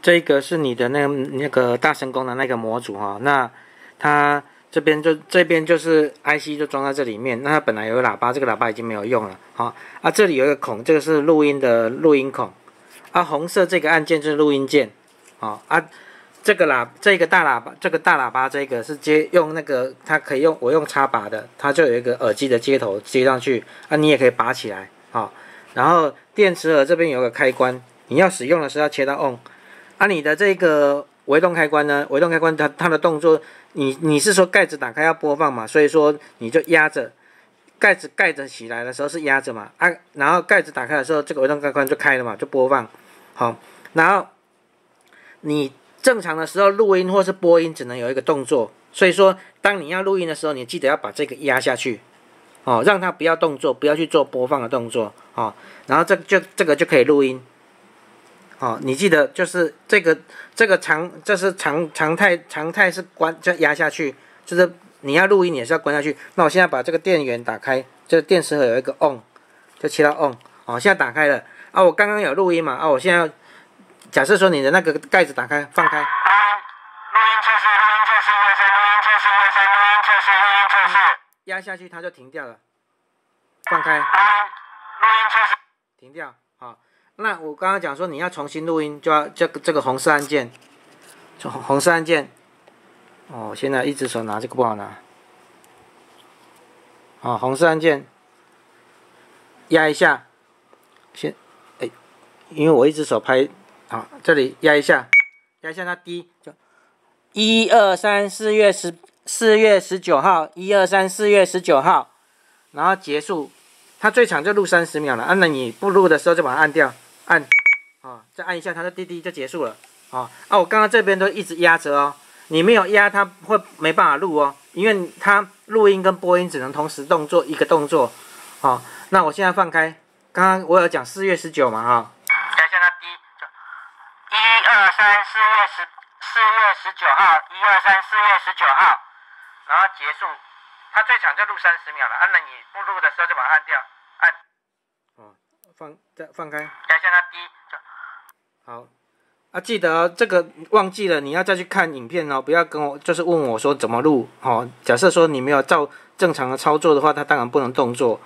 这个是你的那个大声公的那个模组哈，那它这边就是 IC 就装在这里面，那它本来有个喇叭，这个喇叭已经没有用了，好啊，这里有一个孔，这个是录音的录音孔，啊，红色这个按键就是录音键，好啊，这个大喇叭这个是用那个它可以用我用插拔的，它就有一个耳机的接头接上去，啊，你也可以拔起来，好，然后电池盒这边有个开关。你要使用的时候要切到 on， 啊，你的这个微动开关呢？微动开关它的动作，你是说盖子打开要播放嘛？所以说你就压着盖子盖着起来的时候是压着嘛，啊，然后盖子打开的时候，这个微动开关就开了嘛，就播放。好，然后你正常的时候录音或是播音只能有一个动作，所以说当你要录音的时候，你记得要把这个压下去，哦，让它不要动作，不要去做播放的动作，哦，然后这个就可以录音。哦，你记得就是这是常态是关就压下去，就是你要录音也是要关下去。那我现在把这个电源打开，这个电池盒有一个 on， 就切到 on。哦，现在打开了啊，我刚刚有录音嘛啊，我现在假设说你的那个盖子打开放开，录音测试，录音测试，录音测试，录音测试，录音测试，压下去它就停掉了，放开，录音测试，停掉，好。那我刚刚讲说你要重新录音，就要这个红色按键，红色按键。哦，现在一只手拿这个不好拿。哦，红色按键，压一下，因为我一只手拍，好，这里压一下它低，就4月19号，4月19号，然后结束。它最长就录30秒了，那你不录的时候就把它按掉，再按一下它的滴滴就结束了，我刚刚这边都一直压着哦，你没有压它会没办法录哦，因为它录音跟播音只能同时一个动作，那我现在放开，刚刚我有讲4月19嘛，改一下它低，就4月19号，4月19号，然后结束。它最长就录30秒了，那你不录的时候就把它按掉，放开，改一下它低，好，记得哦，这个忘记了，你要再去看影片哦，不要跟我就是问我说怎么录，假设说你没有照正常的操作的话，它当然不能动作，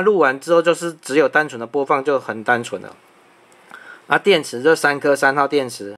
录完之后就是只有单纯的播放就很单纯了，电池就3颗3号电池。